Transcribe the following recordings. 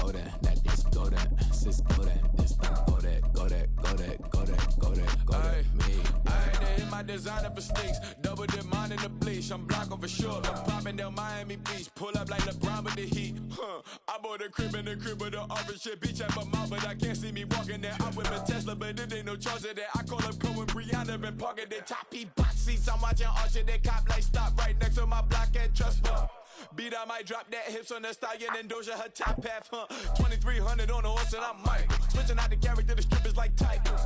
go that, this, go that, sis, go that, this, go that, go that, go that, go that, go that, go that, me. I had to hit my designer for sneaks, double dip mine in the bleach. I'm blocking for sure, I'm popping down Miami Beach, pull up like LeBron with the heat. I bought a crib in the crib with the office shit, beach at my mouth, but I can't see me walking there. I'm with a Tesla, but it ain't no charge of that. I call up Cole and Brianna and parking their top box seats. I'm watching Archer, they cop like stop right next to my block and trust fund. Beat, I might drop that hips on the stallion and Doja her top half, 2300 on the horse and I'm Mike. Switching out the character, the strippers like Tigers.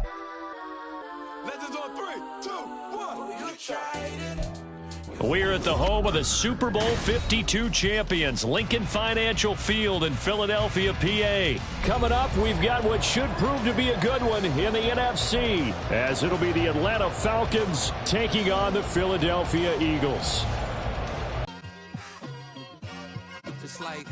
Legends on 3, 2, 1. You tried it. We're at the home of the Super Bowl 52 champions, Lincoln Financial Field in Philadelphia, PA. Coming up, we've got what should prove to be a good one in the NFC, as it'll be the Atlanta Falcons taking on the Philadelphia Eagles. It's like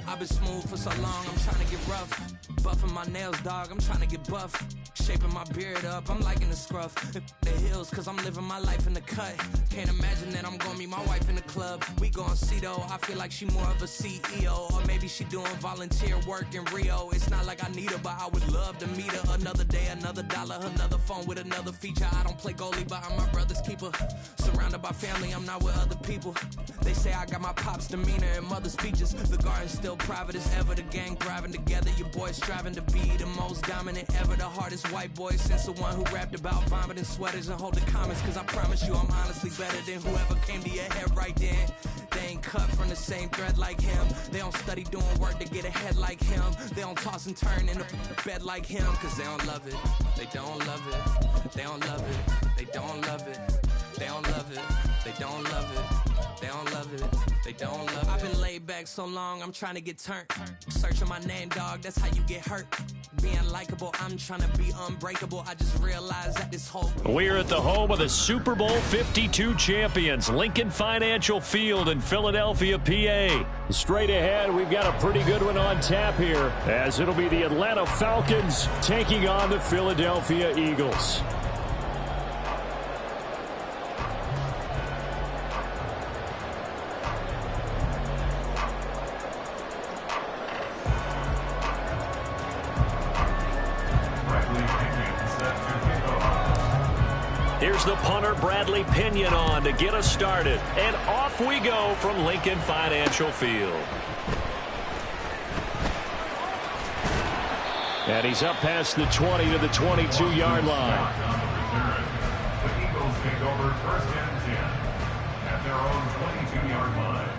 I've been smooth for so long, I'm trying to get rough. Buffing my nails, dog, I'm trying to get buff. Shaping my beard up, I'm liking the scruff. The hills, cause I'm living my life in the cut. Can't imagine that I'm gonna meet my wife in the club. We gon' see though, I feel like she more of a CEO. Or maybe she doing volunteer work in Rio. It's not like I need her, but I would love to meet her. Another day, another dollar, another phone with another feature. I don't play goalie, but I'm my brother's keeper. Surrounded by family, I'm not with other people. They say I got my pop's demeanor and mother's features. The garden's still private as ever, the gang thriving together. Your boys striving to be the most dominant ever. The hardest white boy since the one who rapped about vomiting sweaters and hold the comments. Cause I promise you I'm honestly better than whoever came to your head right then. They ain't cut from the same thread like him. They don't study doing work to get ahead like him. They don't toss and turn in the bed like him. Cause they don't love it, they don't love it. They don't love it, they don't love it. They don't love it, they don't love it. They don't love it, they don't love it. I've been laid back so long, I'm trying to get turned. Searching my name, dog, that's how you get hurt. Being likable, I'm trying to be unbreakable. I just realized that this whole... We're at the home of the Super Bowl 52 champions, Lincoln Financial Field in Philadelphia, PA. Straight ahead, we've got a pretty good one on tap here, as it'll be the Atlanta Falcons taking on the Philadelphia Eagles. Here's the punter, Bradley Pinion, on to get us started. And off we go from Lincoln Financial Field. And he's up past the 20 to the 22-yard line. The Eagles take over first and 10 at their own 22-yard line.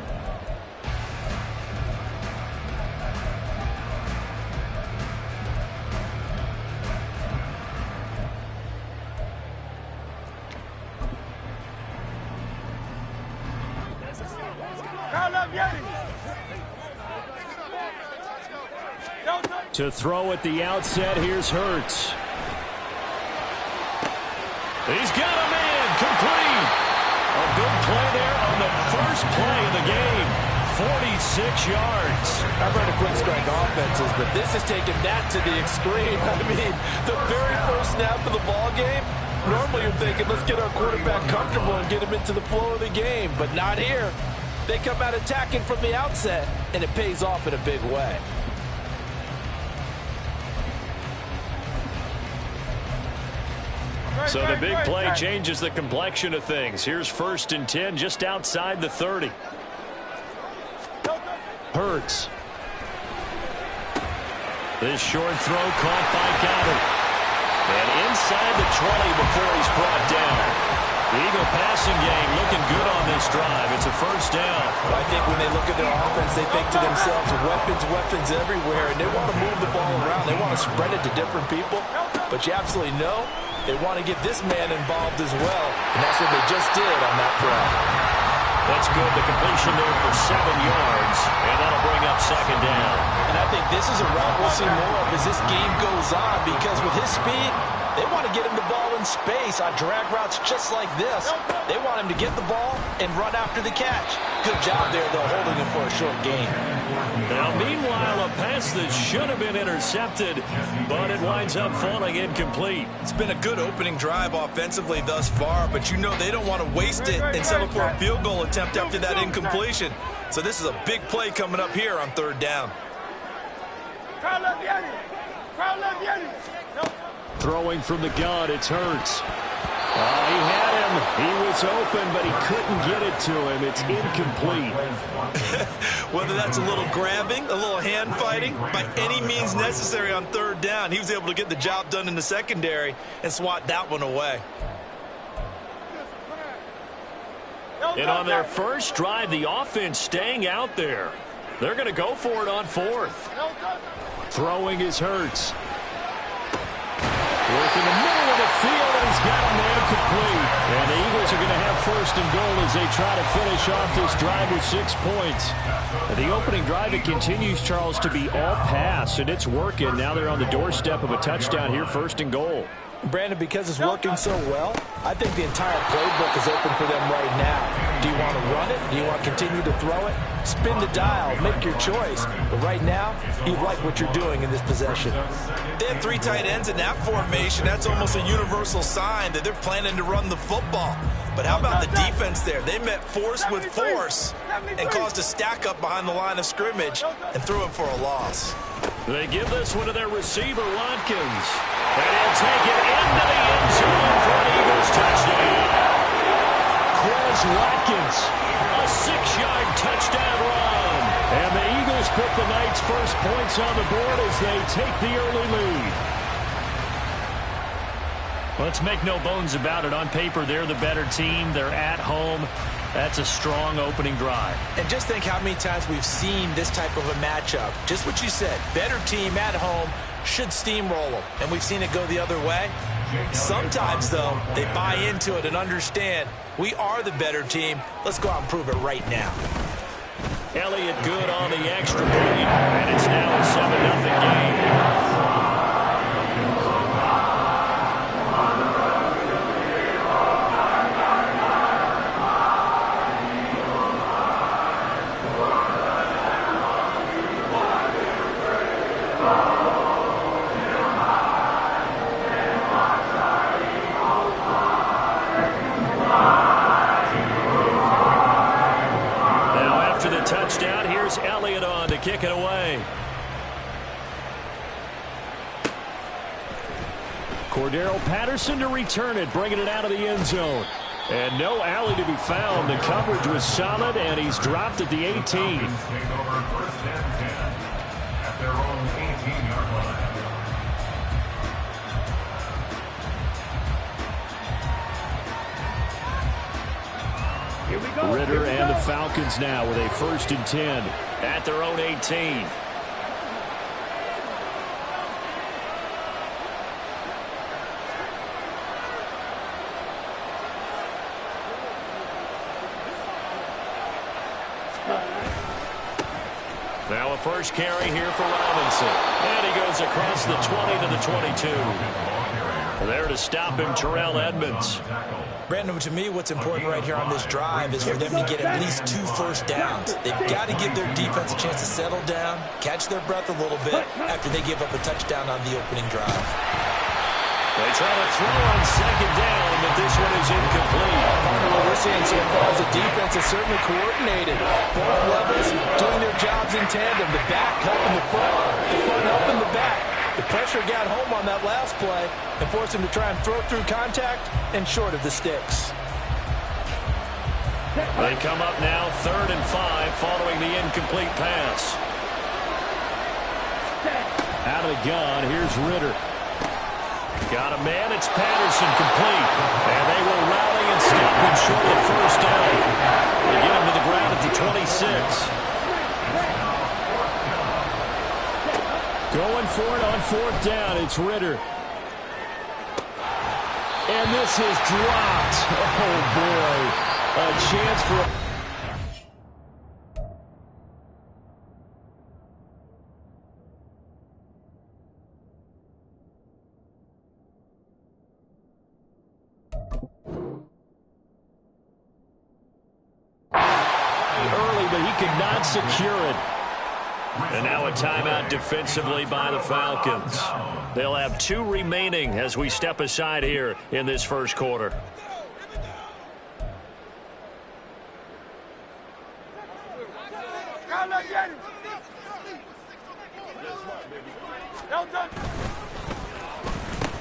To throw at the outset, here's Hurts. He's got a man, complete. A big play there on the first play of the game. 46 yards. I've heard of quick strike offenses, but this has taken that to the extreme. I mean, the very first snap of the ball game, normally you're thinking, let's get our quarterback comfortable and get him into the flow of the game, but not here. They come out attacking from the outset, and it pays off in a big way. So the big play changes the complexion of things. Here's first and 10 just outside the 30. Hurts. This short throw caught by Ghaul. And inside the 20 before he's brought down. The Eagle passing game looking good on this drive. It's a first down. I think when they look at their offense, they think to themselves, weapons everywhere, and they want to move the ball around. They want to spread it to different people. But you absolutely know they want to get this man involved as well, and that's what they just did on that play. That's good. The completion there for 7 yards, and that'll bring up second down. And I think this is a route we'll see more of as this game goes on, because with his speed, they want to get him the ball in space on drag routes just like this. They want him to get the ball and run after the catch. Good job there, though, holding him for a short gain. Now, meanwhile, a pass that should have been intercepted, but it winds up falling incomplete. It's been a good opening drive offensively thus far, but you know they don't want to waste it and settle for a field goal attempt after that incompletion. So this is a big play coming up here on third down. Throwing from the gun, it's Hurts. He had him. He was open, but he couldn't get it to him. It's incomplete. Whether that's a little grabbing, a little hand fighting, by any means necessary on third down, he was able to get the job done in the secondary and swat that one away. And on their first drive, the offense staying out there. They're going to go for it on fourth. Throwing is Hurts. Working the middle of the field, and he's got a man complete. And the Eagles are going to have first and goal as they try to finish off this drive with 6 points. And the opening drive, it continues, Charles, to be all pass, and it's working. Now they're on the doorstep of a touchdown here, first and goal. Brandon, because it's working so well, I think the entire playbook is open for them right now. Do you want to run it? Do you want to continue to throw it? Spin the dial. Make your choice. But right now, you like what you're doing in this possession. They have 3 tight ends in that formation. That's almost a universal sign that they're planning to run the football. But how about the defense there? They met force with force and caused a stack up behind the line of scrimmage and threw it for a loss. They give this one to their receiver, Watkins. And he'll take it into the end zone for an Eagles touchdown. Quez Watkins, a 6-yard touchdown run. And the Eagles put the night's first points on the board as they take the early lead. Let's make no bones about it. On paper, they're the better team. They're at home. That's a strong opening drive. And just think how many times we've seen this type of a matchup. Just what you said. Better team at home should steamroll them. And we've seen it go the other way. Sometimes, though, they buy into it and understand we are the better team. Let's go out and prove it right now. Elliott good on the extra point. And it's now a 7-0 game. Touchdown. Here's Elliott on to kick it away. Cordero Patterson to return it, bringing it out of the end zone. And no alley to be found. The coverage was solid, and he's dropped at the 18. Take over first and 10 at their own 18-yard line. Ritter and the Falcons now with a first and 10 at their own 18. Now a first carry here for Robinson. And he goes across the 20 to the 22. There to stop him, Terrell Edmonds. Brandon, to me, what's important right here on this drive is for them to get at least 2 first downs. They've got to give their defense a chance to settle down, catch their breath a little bit after they give up a touchdown on the opening drive. They try to throw on second down, but this one is incomplete. What we're seeing so far is the defense is certainly coordinated. Both levels doing their jobs in tandem. The back helping the front helping the back. The pressure got home on that last play and forced him to try and throw through contact and short of the sticks. They come up now 3rd and 5 following the incomplete pass. Out of the gun, here's Ritter. Got a man, it's Patterson, complete. And they will rally and stop him short of the first down. They get him to the ground at the 26. Going for it on 4th down, it's Ritter. And this is dropped. Oh, boy. A chance for... early, but he could not secure it. And now a timeout defensively by the Falcons. They'll have 2 remaining as we step aside here in this first quarter.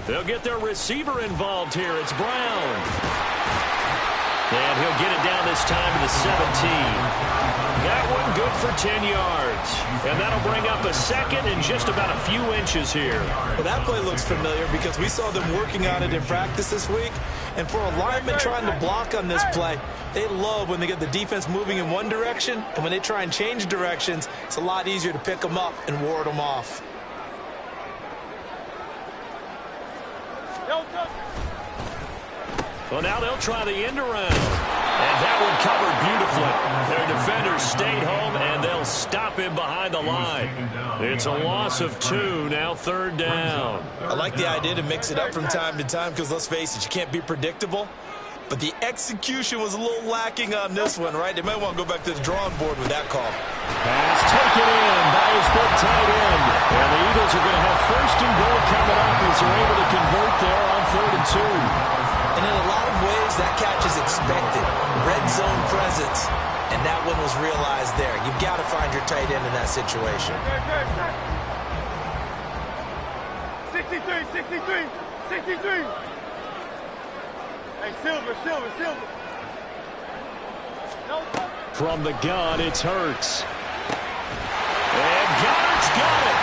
They'll get their receiver involved here. It's Brown. And he'll get it down this time to the 17. That one good for 10 yards. And that'll bring up a second and just about a few inches here. Well, that play looks familiar because we saw them working on it in practice this week. And for a lineman trying to block on this play, they love when they get the defense moving in one direction. And when they try and change directions, it's a lot easier to pick them up and ward them off. Well, now they'll try the end around. And that one covered beautifully. Their defenders stayed home, and they'll stop him behind the line. It's a loss of 2, now 3rd down. I like the idea to mix it up from time to time because, let's face it, you can't be predictable. But the execution was a little lacking on this one, right? They might want to go back to the drawing board with that call. Pass taken in by his big tight end. And the Eagles are going to have 1st and goal coming up as they're able to convert there on 3rd and 2. And in a lot of ways, that catch is expected. Red zone presence. And that one was realized there. You've got to find your tight end in that situation. 63. Hey, Silver. From the gun, it's Hurts. And Goddard's got it.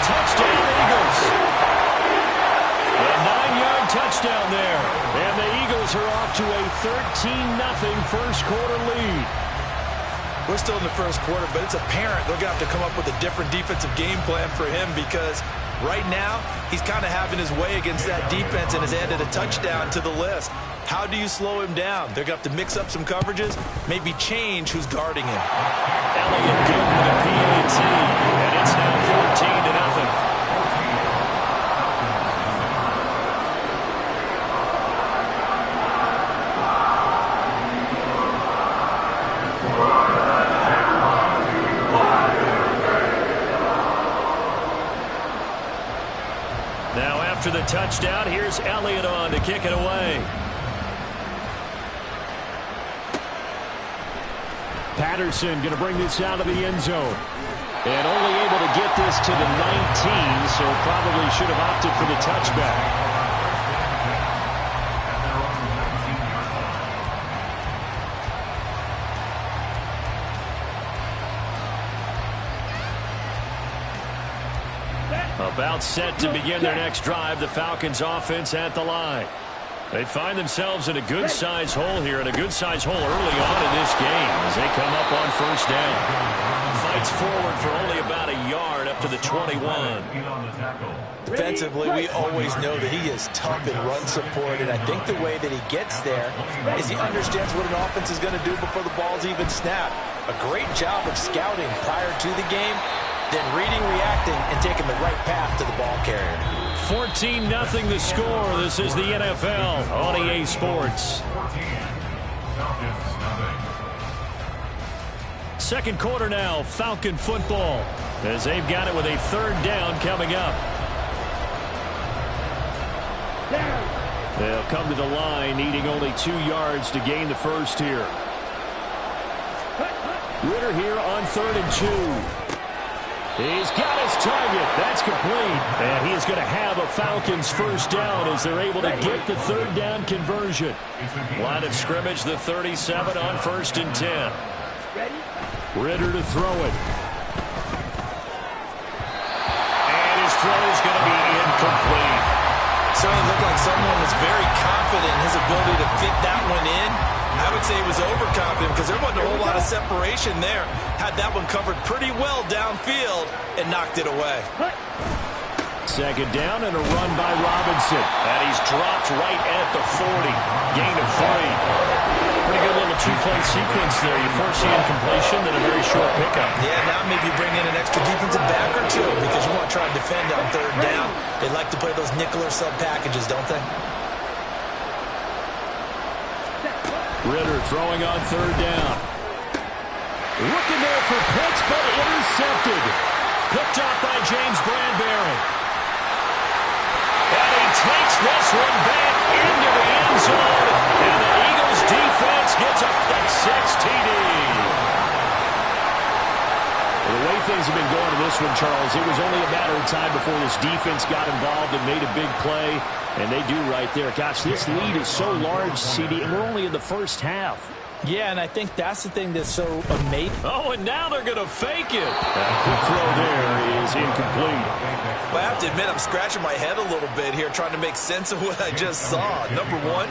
Touchdown, Eagles. A 9-yard touchdown there. And the Eagles are off to a 13-0 first quarter lead. We're still in the first quarter, but it's apparent they're going to have to come up with a different defensive game plan for him because right now he's kind of having his way against that defense and has added a touchdown to the list. How do you slow him down? They're going to have to mix up some coverages, maybe change who's guarding him. Elliott good with a PAT, and it's now 14-0. Now after the touchdown, here's Elliott on to kick it away. Patterson going to bring this out of the end zone. And only able to get this to the 19, so probably should have opted for the touchback. About set to begin their next drive, the Falcons offense at the line. They find themselves in a good-sized hole here, and a good-sized hole early on in this game as they come up on 1st down. Fights forward for only about a yard up to the 21. Defensively, we always know that he is tough in run support, and I think the way that he gets there is he understands what an offense is going to do before the ball's even snapped. A great job of scouting prior to the game, then reading, reacting, and taking the right path to the ball carrier. 14-0 the score. This is the NFL on EA Sports. Second quarter now, Falcon football, as they've got it with a 3rd down coming up. They'll come to the line, needing only 2 yards to gain the first here. Ritter here on 3rd and 2. He's got his target. That's complete. And he is going to have a Falcons 1st down as they're able to get the 3rd down conversion. Line of scrimmage, the 37 on 1st and 10. Ritter to throw it. And his throw is going to be incomplete. Certainly looked like someone was very confident in his ability to fit that one in. I would say he was overconfident because there wasn't a whole lot of separation there. Had that one covered pretty well downfield and knocked it away. 2nd down and a run by Robinson. And he's dropped right at the 40. Gain of 3. Pretty good little 2-play sequence there. You first see incompletion, then a very short pickup. Yeah, now maybe bring in an extra defensive back or two because you want to try and defend on 3rd down. They like to play those nickel or sub packages, don't they? Ritter throwing on 3rd down. Looking there for Pitts, but intercepted. Picked up by James Bradbury. And he takes this one back into the end zone. And the Eagles defense gets a pick-6 TD. Away things have been going in this one, Charles. It was only a matter of time before this defense got involved and made a big play, and they do right there. Gosh, this lead is so large, CD, and we're only in the first half. Yeah, and I think that's the thing that's so amazing. Oh, and now they're going to fake it. That quick throw there is incomplete. Well, I have to admit, I'm scratching my head a little bit here trying to make sense of what I just saw. Number one,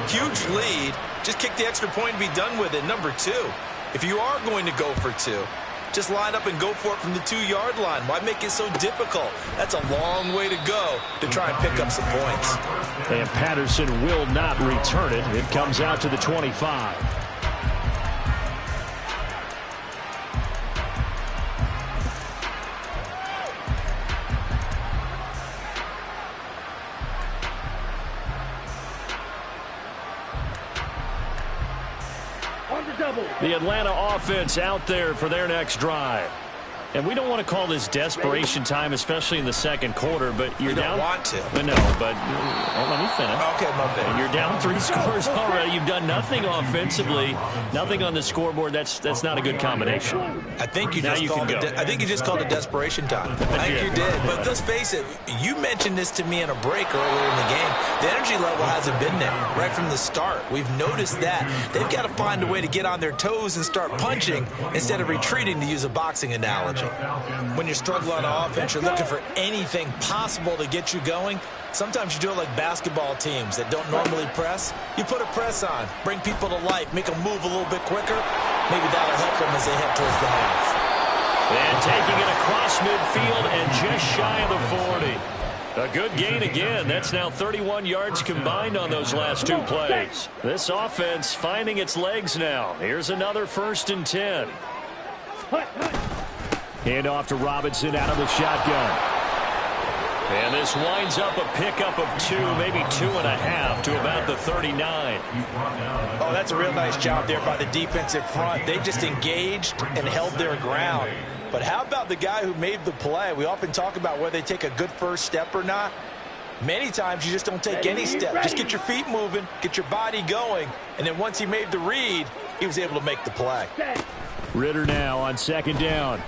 huge lead. Just kick the extra point and be done with it. Number two, if you are going to go for two, just line up and go for it from the 2-yard line. Why make it so difficult? That's a long way to go to try and pick up some points. And Patterson will not return it. It comes out to the 25. The Atlanta offense out there for their next drive. And we don't want to call this desperation time, especially in the second quarter, but you're down. You don't want to. But no, but let me finish. Okay, my bad. You're down 3 scores already. You've done nothing offensively, nothing on the scoreboard. That's not a good combination. I think you just called it desperation time. I think you did. But let's face it, you mentioned this to me in a break earlier in the game. The energy level hasn't been there right from the start. We've noticed that. They've got to find a way to get on their toes and start punching instead of retreating, to use a boxing analogy. When you're struggling on offense, you're looking for anything possible to get you going. Sometimes you do it like basketball teams that don't normally press. You put a press on, bring people to life, make them move a little bit quicker. Maybe that'll help them as they head towards the half. And taking it across midfield and just shy of the 40. A good gain again. That's now 31 yards combined on those last 2 plays. This offense finding its legs now. Here's another 1st and 10. Hand off to Robinson out of the shotgun. And this winds up a pickup of 2, maybe 2.5 to about the 39. Oh, that's a real nice job there by the defensive front. They just engaged and held their ground. But how about the guy who made the play? We often talk about whether they take a good first step or not. Many times you just don't take any step. Just get your feet moving, get your body going, and then once he made the read, he was able to make the play. Ritter now on 2nd down.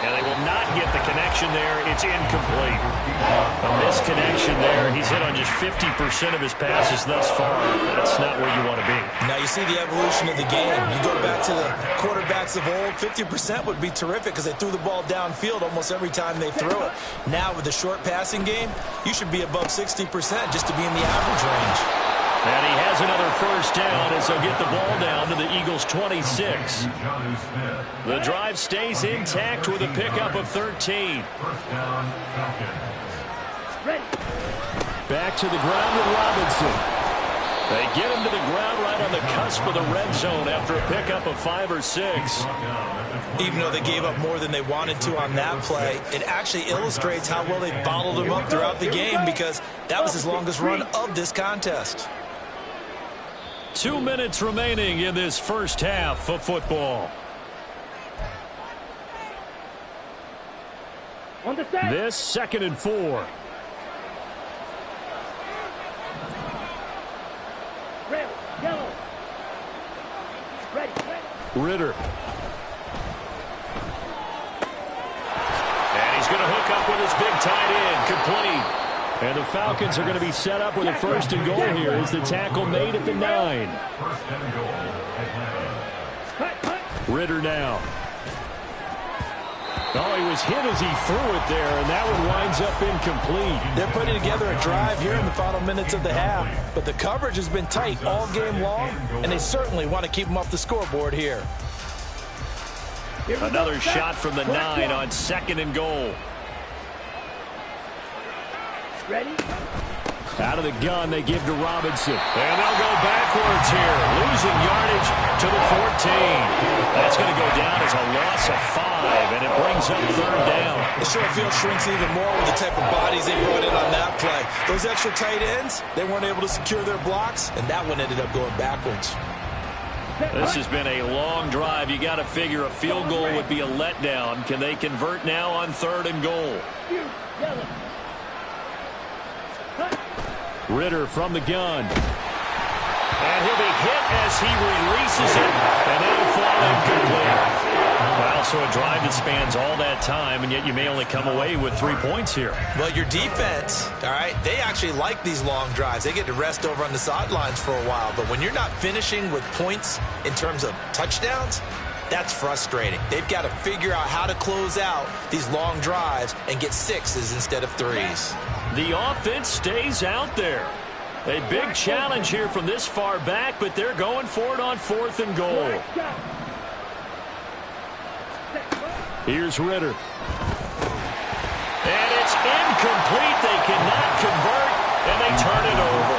And they will not get the connection there. It's incomplete. A misconnection there. He's hit on just 50% of his passes thus far. That's not where you want to be. Now you see the evolution of the game. You go back to the quarterbacks of old, 50% would be terrific because they threw the ball downfield almost every time they threw it. Now with the short passing game, you should be above 60% just to be in the average range. And he has another 1st down as they'll get the ball down to the Eagles' 26. The drive stays intact with a pickup of 13. Back to the ground with Robinson. They get him to the ground right on the cusp of the red zone after a pickup of 5 or 6. Even though they gave up more than they wanted to on that play, it actually illustrates how well they bottled him up throughout the game because that was his longest run of this contest. 2 minutes remaining in this first half of football. This 2nd and 4. Ritter. And he's going to hook up with his big tight end. Complete. And the Falcons are going to be set up with a 1st and goal here as the tackle made at the 9. Ritter now. Oh, he was hit as he threw it there, and that one winds up incomplete. They're putting together a drive here in the final minutes of the half, but the coverage has been tight all game long, and they certainly want to keep them off the scoreboard here. Another shot from the 9 on 2nd and goal. Ready? Out of the gun, they give to Robinson. And they'll go backwards here, losing yardage to the 14. That's going to go down as a loss of 5, and it brings up 3rd down. The short field shrinks even more with the type of bodies they brought in on that play. Those extra tight ends, they weren't able to secure their blocks, and that one ended up going backwards. This has been a long drive. You got to figure a field goal would be a letdown. Can they convert now on 3rd and goal? Ritter from the gun. And he'll be hit as he releases it, and it'll fall incomplete. Well, so a drive that spans all that time, and yet you may only come away with 3 points here. Well, your defense, all right, they actually like these long drives. They get to rest over on the sidelines for a while. But when you're not finishing with points in terms of touchdowns, that's frustrating. They've got to figure out how to close out these long drives and get 6s instead of 3s. The offense stays out there. A big challenge here from this far back, but they're going for it on 4th and goal. Here's Ritter. And it's incomplete. They cannot convert, and they turn it over.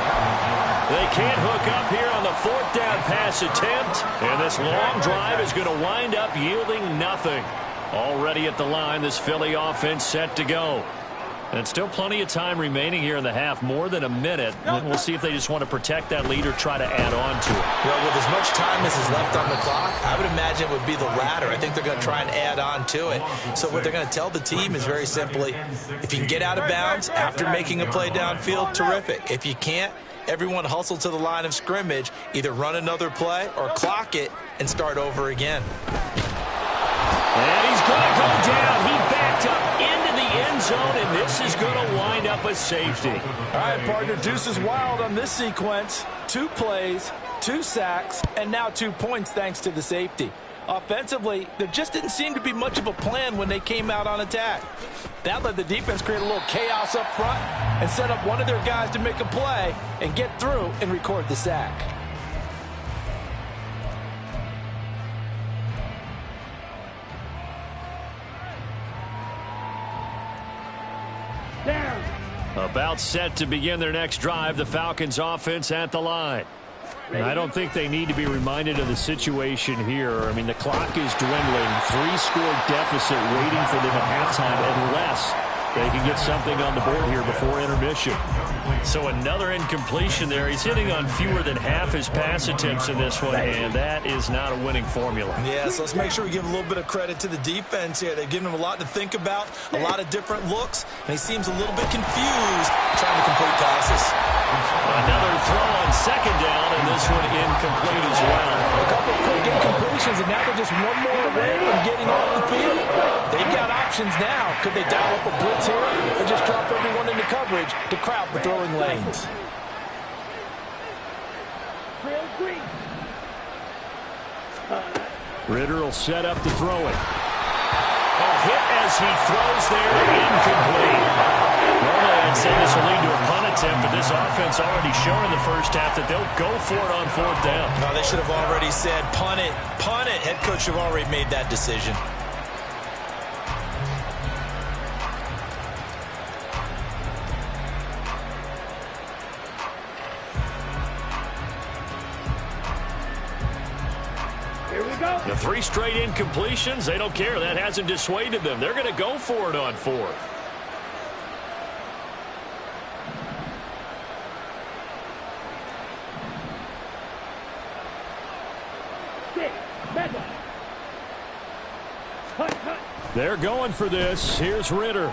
They can't hook up here on the 4th down pass attempt, and this long drive is going to wind up yielding nothing. Already at the line, this Philly offense set to go. And still plenty of time remaining here in the half, more than a minute. And we'll see if they just want to protect that lead or try to add on to it. Well, with as much time as is left on the clock, I would imagine it would be the latter. I think they're going to try and add on to it. So what they're going to tell the team is very simply, if you can get out of bounds after making a play downfield, terrific. If you can't, everyone hustle to the line of scrimmage, either run another play or clock it and start over again. And he's going to go down. He backed up into the end zone, and this is going to wind up a safety. All right, partner, deuce is wild on this sequence. 2 plays, 2 sacks, and now 2 points thanks to the safety. Offensively, there just didn't seem to be much of a plan when they came out on attack. That let the defense create a little chaos up front and set up one of their guys to make a play and get through and record the sack. About set to begin their next drive, the Falcons offense at the line. And I don't think they need to be reminded of the situation here. I mean, the clock is dwindling. 3-score deficit waiting for them at halftime unless they can get something on the board here before intermission. So another incompletion there. He's hitting on fewer than half his pass attempts in this one, and that is not a winning formula. Yeah, so let's make sure we give a little bit of credit to the defense here. They've given him a lot to think about, a lot of different looks, and he seems a little bit confused trying to complete passes. Another throw on 2nd down, and this one incomplete as well. A couple of quick incompletions, and now they're just one more away from getting off the field. They've got options now. Could they dial up a blitz here or just drop everyone into coverage to crowd the throwing lanes? Ritter will set up to throw it. A hit as he throws there, incomplete. Normally I'd say this will lead to a punt attempt, but this offense already shown in the first half that they'll go for it on 4th down. No, they should have already said punt it, punt it. Head coach should have already made that decision. The 3 straight incompletions, they don't care. That hasn't dissuaded them. They're going to go for it on 4th. They're going for this. Here's Ritter.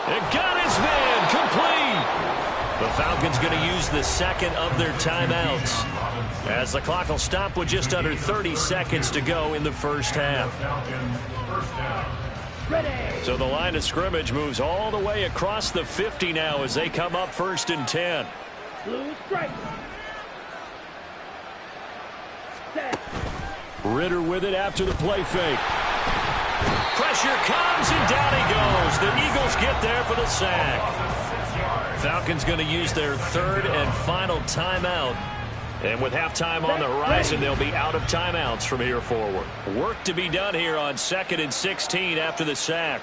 It got his man complete. The Falcons going to use the 2nd of their timeouts as the clock will stop with just under 30 seconds to go in the first half. So the line of scrimmage moves all the way across the 50 now as they come up 1st and 10. Ritter with it after the play fake. Pressure comes and down he goes. The Eagles get there for the sack. Falcons going to use their 3rd and final timeout. And with halftime on the horizon, they'll be out of timeouts from here forward. Work to be done here on 2nd and 16 after the sack.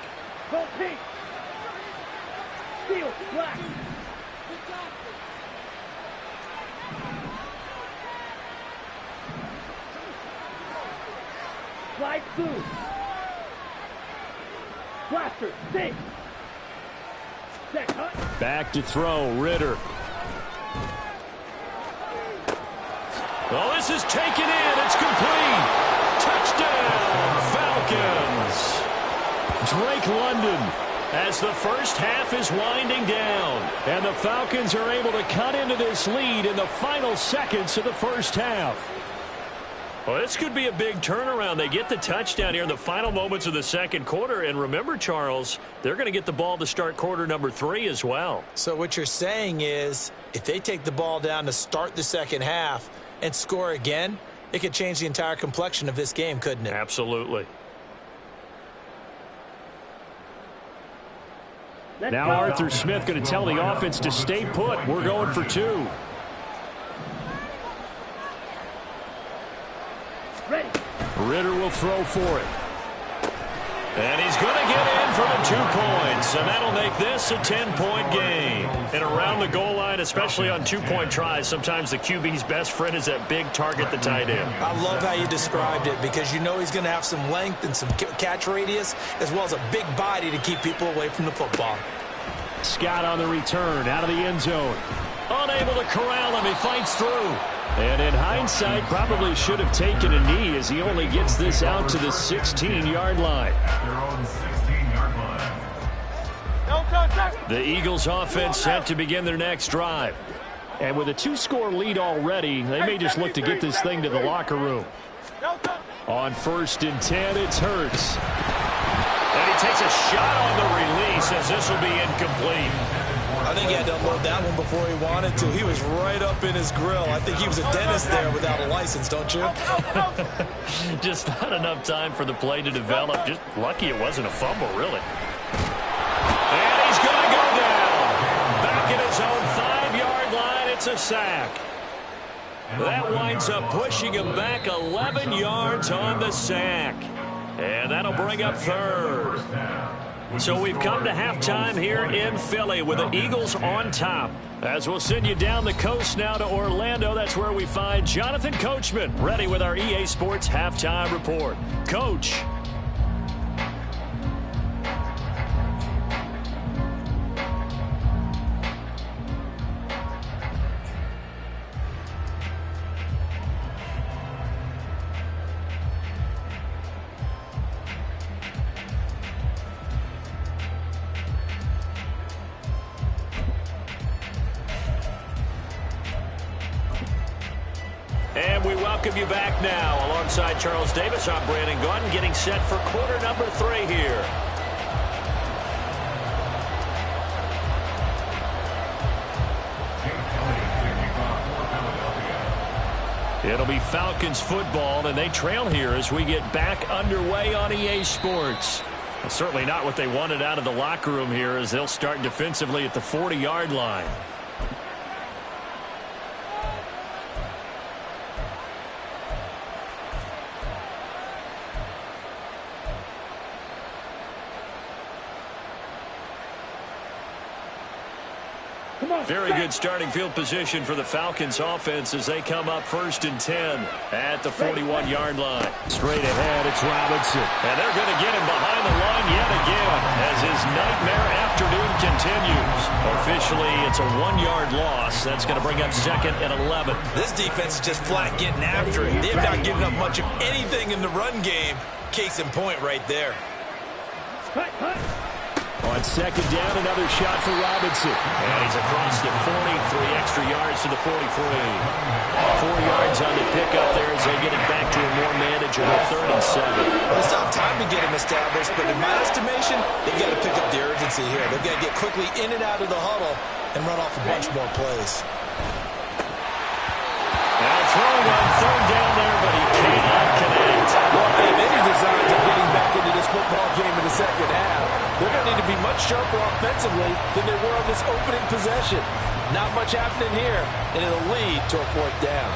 Slide through. Blaster, sink. Back to throw, Ritter. Oh, this is taken in. It's complete. Touchdown, Falcons. Drake London as the first half is winding down. And the Falcons are able to cut into this lead in the final seconds of the first half. Well, this could be a big turnaround. They get the touchdown here in the final moments of the second quarter. And remember, Charles, they're going to get the ball to start quarter number 3 as well. So what you're saying is if they take the ball down to start the second half and score again, it could change the entire complexion of this game, couldn't it? Absolutely. Now Arthur Smith going to tell the offense to stay put. We're going for 2. Ritter will throw for it. And he's going to get in for the 2 points. And that'll make this a 10-point game. And around the goal line, especially on 2-point tries, sometimes the QB's best friend is that big target, the tight end. I love how you described it because you know he's going to have some length and some catch radius as well as a big body to keep people away from the football. Scott on the return out of the end zone. Unable to corral him. He fights through. And in hindsight, probably should have taken a knee as he only gets this out to the 16-yard line. The Eagles offense set to begin their next drive. And with a 2-score lead already, they may just look to get this thing to the locker room. On 1st and 10, it's Hurts. And he takes a shot on the release as this will be incomplete. I think he had to unload that one before he wanted to. He was right up in his grill. I think he was a dentist there without a license, don't you? Just not enough time for the play to develop. Just lucky it wasn't a fumble, really. And he's going to go down. Back at his own 5-yard line, it's a sack. That winds up pushing him back 11 yards on the sack. And that'll bring up 3rd. So we've come to halftime here in Philly with the Eagles on top. As we'll send you down the coast now to Orlando, that's where we find Jonathan Coachman ready with our EA Sports Halftime Report. Coach. And we welcome you back now. Alongside Charles Davis, I'm Brandon Gaudin, getting set for quarter number 3 here. It'll be Falcons football, and they trail here as we get back underway on EA Sports. Well, certainly not what they wanted out of the locker room here as they'll start defensively at the 40-yard line. Very good starting field position for the Falcons offense as they come up 1st and 10 at the 41-yard line. Straight ahead, it's Robinson. And they're going to get him behind the line yet again as his nightmare afternoon continues. Officially, it's a 1-yard loss. That's going to bring up 2nd and 11. This defense is just flat getting after it. They have not given up much of anything in the run game. Case in point right there. On 2nd down, another shot for Robinson. And he's across the 43 extra yards to the 43. 4 yards on the pickup there as they get it back to a more manageable 3rd and 7. Well, it's not time to get him established, but in my estimation, they've got to pick up the urgency here. They've got to get quickly in and out of the huddle and run off a bunch more plays. Now throwing on 3rd down there, but he cannot connect. Well, they may be designed to getting back into this football game in the second half. They're going to need to be much sharper offensively than they were on this opening possession. Not much happening here, and it'll lead to a 4th down.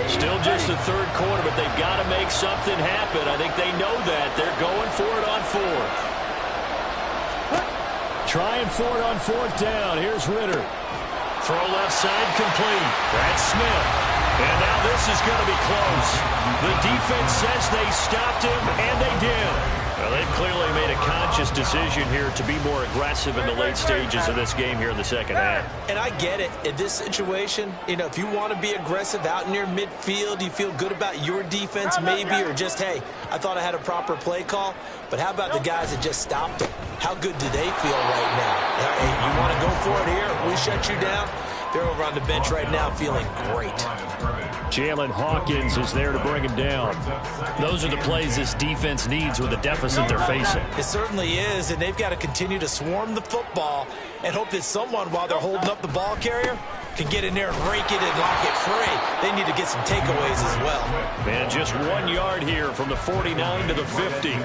Still just the 3rd quarter, but they've got to make something happen. I think they know that. They're going for it on 4th. Trying for it on 4th down. Here's Ritter. Throw left side complete. That's Smith. And now this is going to be close. The defense says they stopped him, and they did. Well, they've clearly made a conscious conscious decision here to be more aggressive in the late stages of this game here in the second half. And I get it. In this situation, you know, if you want to be aggressive out near midfield, you feel good about your defense maybe, or just, hey, I thought I had a proper play call. But how about the guys that just stopped them? How good do they feel right now? Hey, you want to go for it here? We shut you down? They're over on the bench right now feeling great. Jalen Hawkins is there to bring him down. Those are the plays this defense needs with the deficit they're facing. It certainly is, and they've got to continue to swarm the football and hope that someone, while they're holding up the ball carrier, can get in there and rake it and lock it free. They need to get some takeaways as well. And just 1 yard here from the 49 to the 50.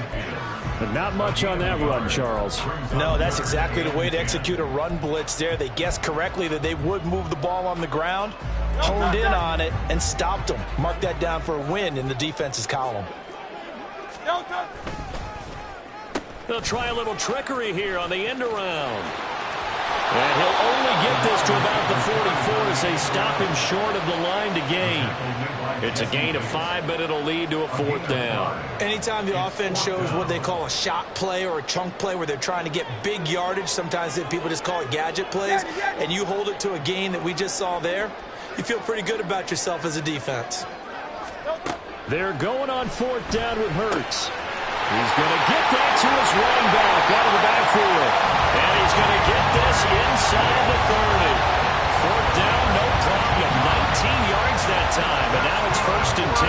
But not much on that run, Charles. No, that's exactly the way to execute a run blitz there. They guessed correctly that they would move the ball on the ground, honed in on it, and stopped them. Mark that down for a win in the defense's column. They'll try a little trickery here on the end around. And he'll only get this to about the 44 as they stop him short of the line to gain. It's a gain of 5, but it'll lead to a 4th down. Anytime the offense shows what they call a shot play or a chunk play where they're trying to get big yardage, sometimes people just call it gadget plays, and you hold it to a gain that we just saw there, you feel pretty good about yourself as a defense. They're going on 4th down with Hurts. He's going to get that to his running back out of the backfield. And he's going to get this inside the 30. 4th down, no problem. 19 yards that time, and now it's 1st and 10.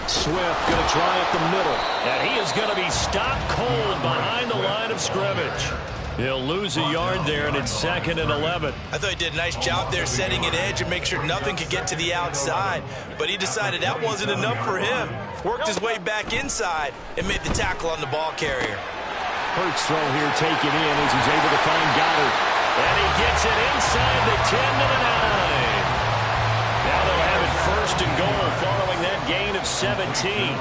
Swift going to try up the middle. And he is going to be stopped cold behind the line of scrimmage. He'll lose a yard there, and it's 2nd and 11. I thought he did a nice job there setting an edge and make sure nothing could get to the outside. But he decided that wasn't enough for him. Worked his way back inside and made the tackle on the ball carrier. Hurts throw here taken in as he's able to find Goddard. And he gets it inside the 10 to the 9. Now they'll have it 1st and goal following that gain of 17.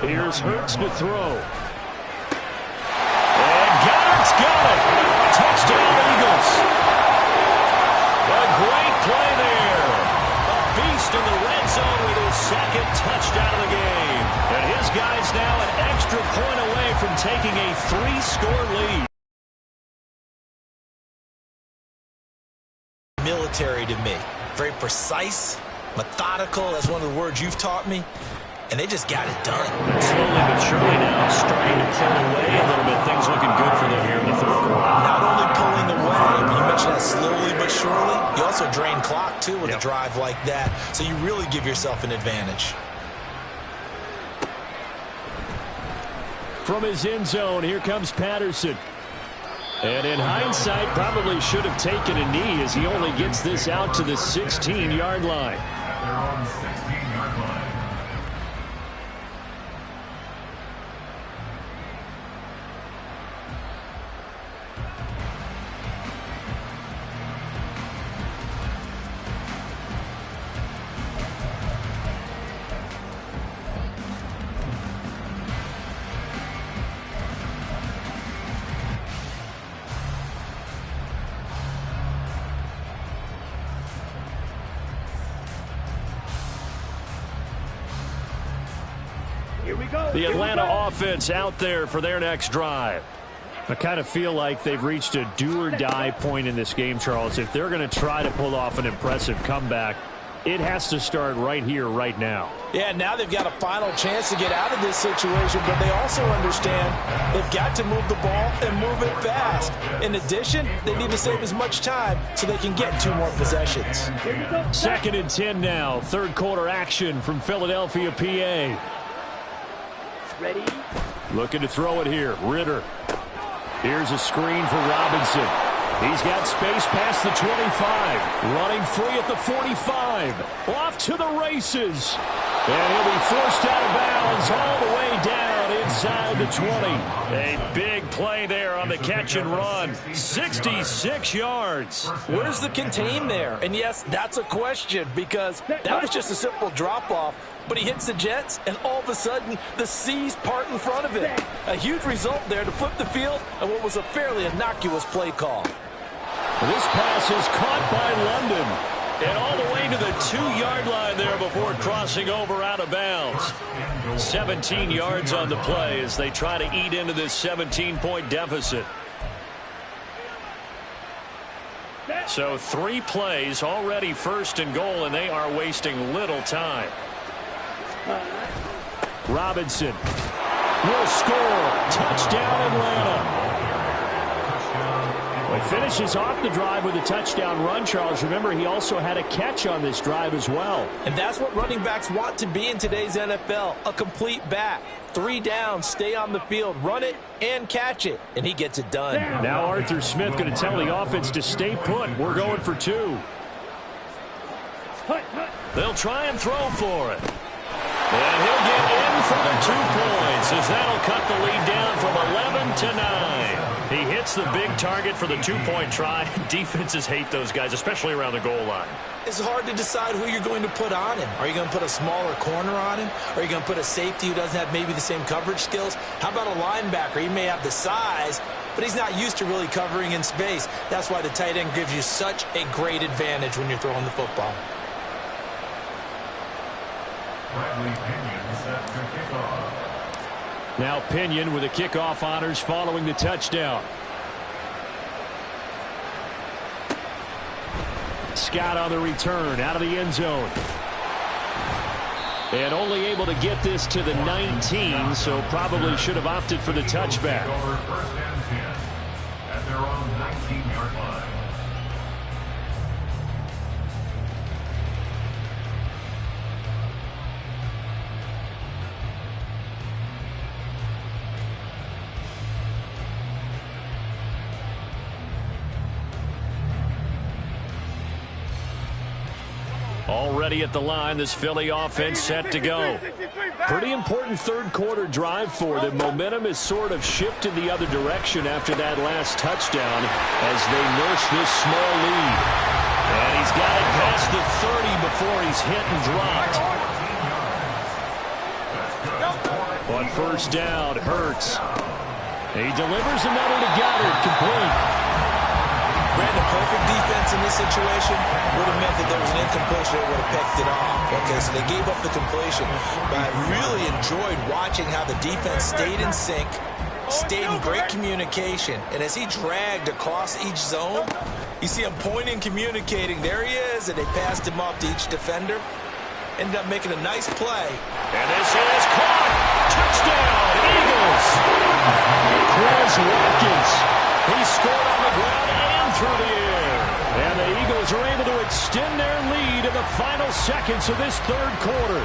Here's Hurts to throw. And Goddard's got it. Touchdown, Eagles. A great play there. A beast in the red zone with his 2nd touchdown of the game. And his guys now an extra point away from taking a 3-score lead. Military to me. Very precise, methodical. That's one of the words you've taught me. And they just got it done. Slowly but surely now starting to pull away a little bit. Things looking good for them here in the 3rd quarter. Not only pulling away, but you mentioned that slowly but surely. You also drain clock, too, with a drive like that. So you really give yourself an advantage. From his end zone, here comes Patterson. And in hindsight, probably should have taken a knee as he only gets this out to the 16-yard line. They're on 16-yard line. The Atlanta offense out there for their next drive. I kind of feel like they've reached a do-or-die point in this game, Charles. If they're going to try to pull off an impressive comeback, it has to start right here, right now. Yeah, now they've got a final chance to get out of this situation, but they also understand they've got to move the ball and move it fast. In addition, they need to save as much time so they can get 2 more possessions. 2nd and 10 now. 3rd quarter action from Philadelphia, PA. Ready? Looking to throw it here. Ritter. Here's a screen for Robinson. He's got space past the 25. Running free at the 45. Off to the races. And he'll be forced out of bounds all the way down inside the 20. A big play there on the catch and run. 66 yards. Where's the contain there? And yes, that's a question because that was just a simple drop-off. But he hits the Jets, and all of a sudden, the seas part in front of him. A huge result there to flip the field on what was a fairly innocuous play call. This pass is caught by London. And all the way to the 2-yard line there before crossing over out of bounds. 17 yards on the play as they try to eat into this 17-point deficit. So 3 plays, already first and goal, and they are wasting little time. Robinson will score. Touchdown, Atlanta. Well, he finishes off the drive with a touchdown run, Charles. Remember, he also had a catch on this drive as well. And that's what running backs want to be in today's NFL, a complete back. 3 down, stay on the field, run it, and catch it. And he gets it done. Now Arthur Smith going to tell the offense to stay put. We're going for 2. They'll try and throw for it. And he'll get in for the 2 points as that'll cut the lead down from 11 to 9. He hits the big target for the 2-point try. Defenses hate those guys, especially around the goal line. It's hard to decide who you're going to put on him. Are you going to put a smaller corner on him? Are you going to put a safety who doesn't have maybe the same coverage skills? How about a linebacker? He may have the size, but he's not used to really covering in space. That's why the tight end gives you such a great advantage when you're throwing the football. Now Pinion with the kickoff honors following the touchdown. Scott on the return out of the end zone. And only able to get this to the 19, so probably should have opted for the touchback. First and 10 at their own 19-yard line. Already at the line, this Philly offense set to go. Pretty important third-quarter drive for them. Momentum has sort of shifted the other direction after that last touchdown as they nurse this small lead. And he's got it past the 30 before he's hit and dropped. On first down, Hurts. He delivers another to Goddard, complete. Brandon, perfect defense in this situation would have meant that there was an incompletion that would have picked it off. Okay, so they gave up the completion. But I really enjoyed watching how the defense stayed in sync, stayed in great communication. And as he dragged across each zone, you see him pointing, communicating. There he is, and they passed him off to each defender. Ended up making a nice play. And this is caught. Touchdown, Eagles. Chris Watkins. He scored on the ground and through the air. And the Eagles are able to extend their lead in the final seconds of this third quarter.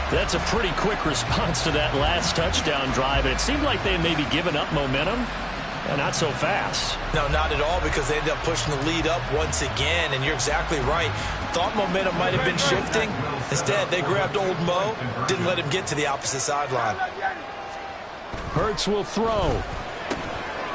That's a pretty quick response to that last touchdown drive. And it seemed like they may be giving up momentum. Not so fast. No, not at all, because they ended up pushing the lead up once again, and you're exactly right. Thought momentum might have been shifting. Instead, they grabbed old Mo, didn't let him get to the opposite sideline. Hurts will throw.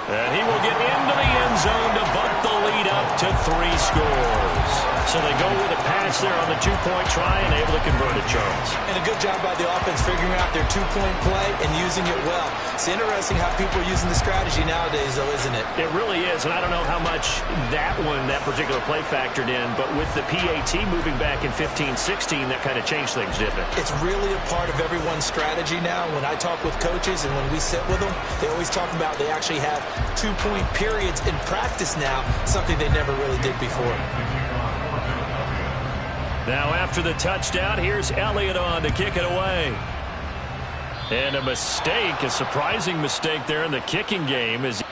And he will get into the end zone to bump the lead up to 3 scores. So they go with a pass there on the 2-point try and able to convert it, Charles. And a good job by the offense figuring out their 2-point play and using it well. It's interesting how people are using the strategy nowadays, though, isn't it? It really is, and I don't know how much that particular play factored in, but with the PAT moving back in 15-16, that kind of changed things, didn't it? It's really a part of everyone's strategy now. When I talk with coaches and when we sit with them, they always talk about they actually have 2-point periods in practice now, something they never really did before. Now after the touchdown, here's Elliott on to kick it away. And a mistake, a surprising mistake there in the kicking game is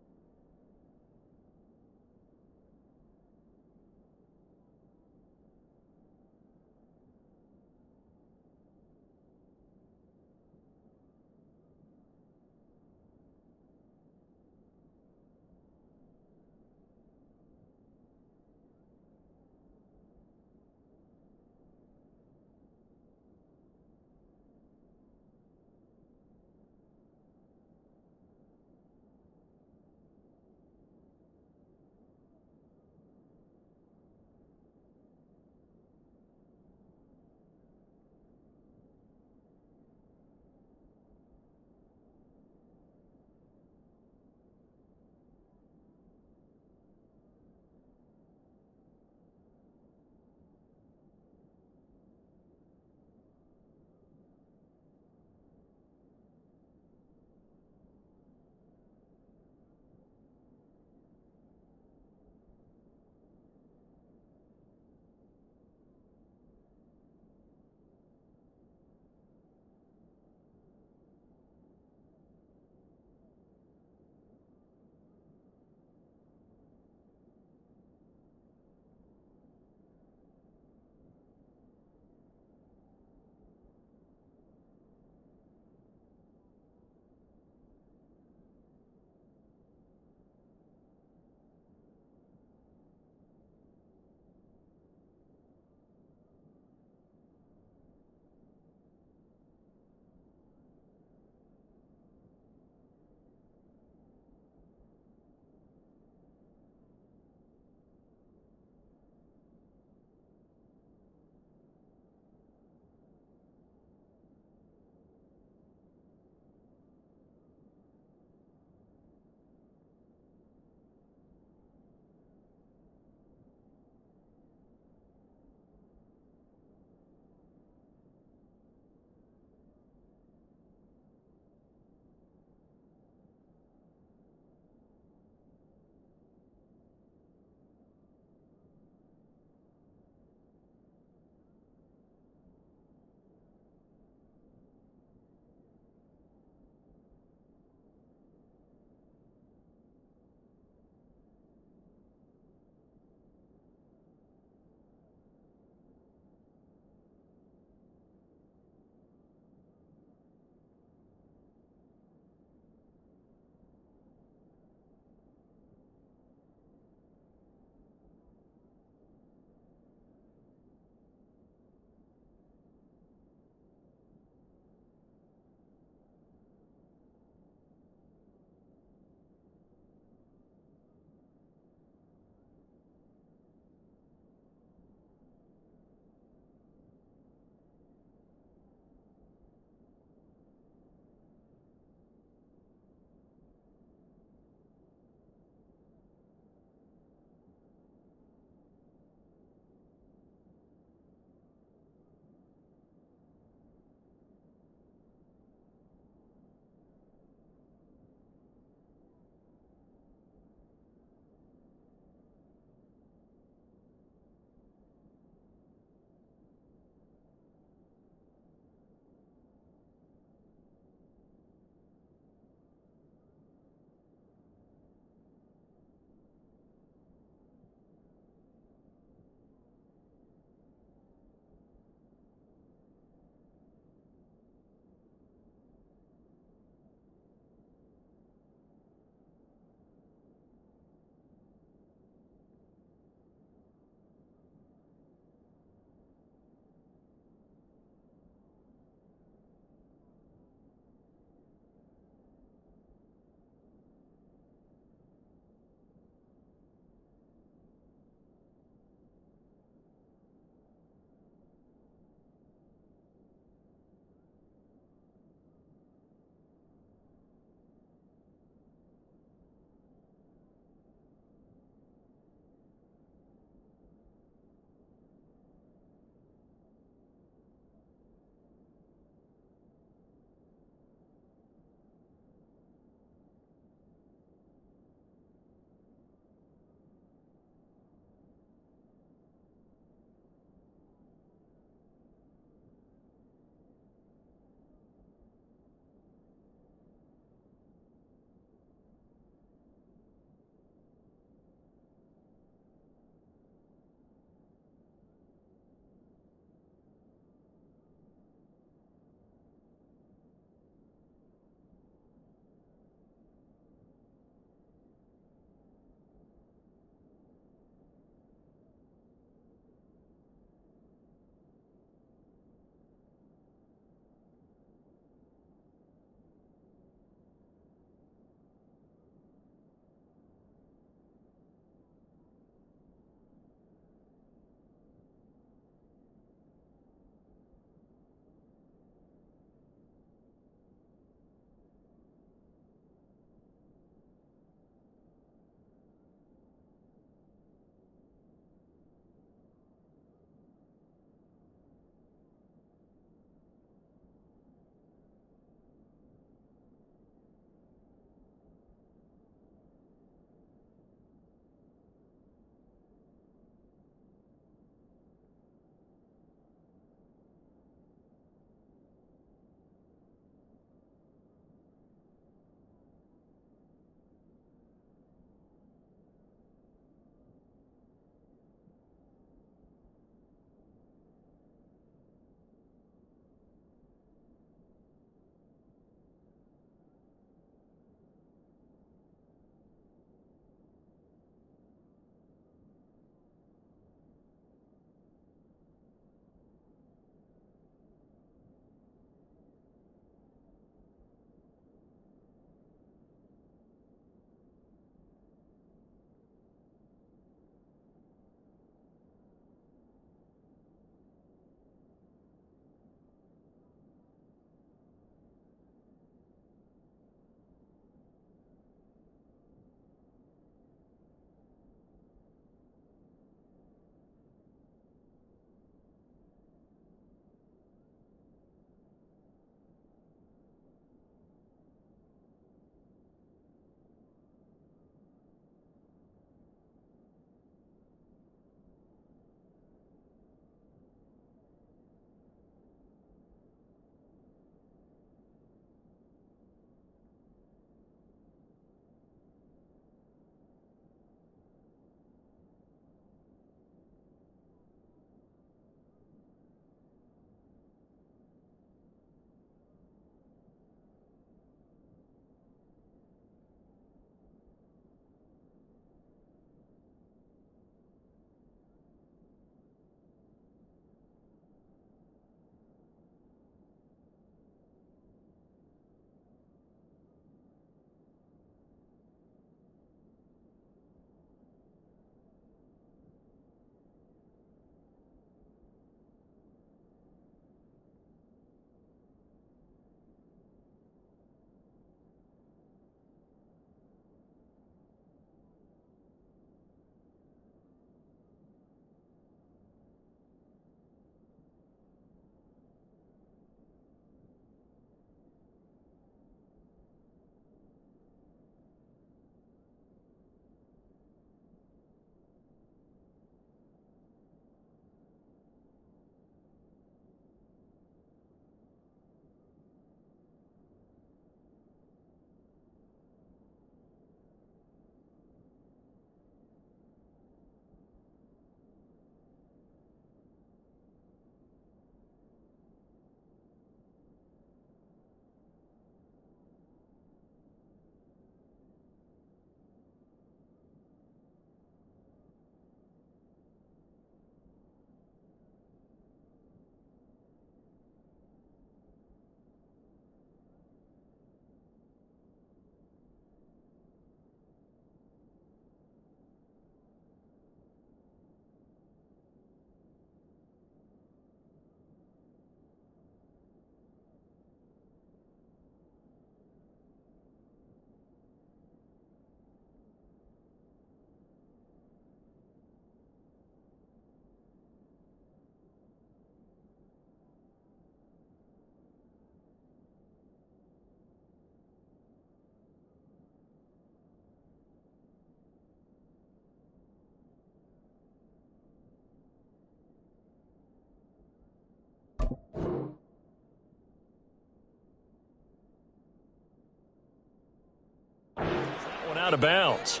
out of bounds.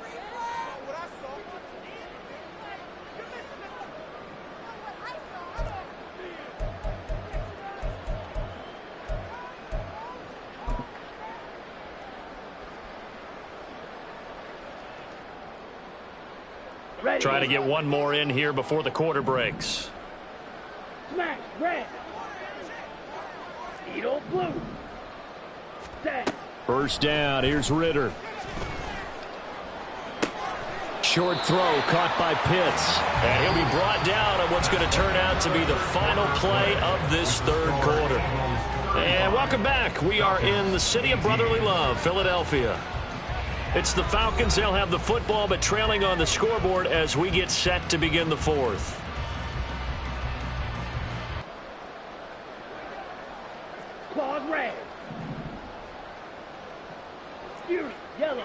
Try to get one more in here before the quarter breaks. Smash, red. Edo blue. Set. First down, here's Ritter. Short throw caught by Pitts. And he'll be brought down on what's going to turn out to be the final play of this third quarter. And welcome back. We are in the city of brotherly love, Philadelphia. It's the Falcons. They'll have the football, but trailing on the scoreboard as we get set to begin the fourth. Claws red. Fury yellow.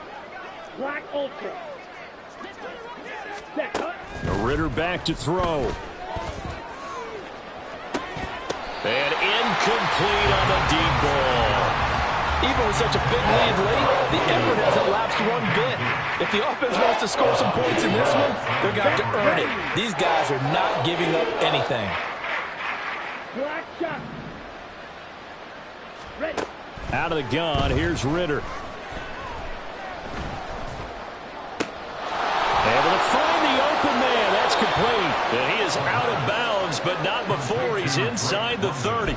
Black ultra. Set cut. Ritter back to throw. And incomplete on the deep ball. Even with such a big lead late, the effort hasn't lapsed one bit. If the offense wants to score some points in this one, they're going to have to earn it. These guys are not giving up anything. Black shot. Ready. Out of the gun, here's Ritter. Able to find the open man. That's complete. And he is out of bounds, but not before he's inside the 30.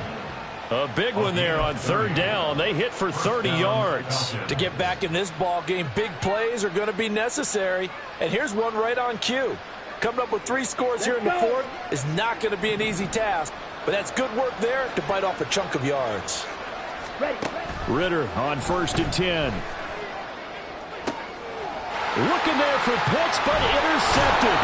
A big one there on third down. They hit for 30 yards. To get back in this ball game, big plays are going to be necessary. And here's one right on cue. Coming up with 3 scores here in the fourth is not going to be an easy task, but that's good work there to bite off a chunk of yards. Ritter on 1st and 10. Looking there for Pitts, but intercepted.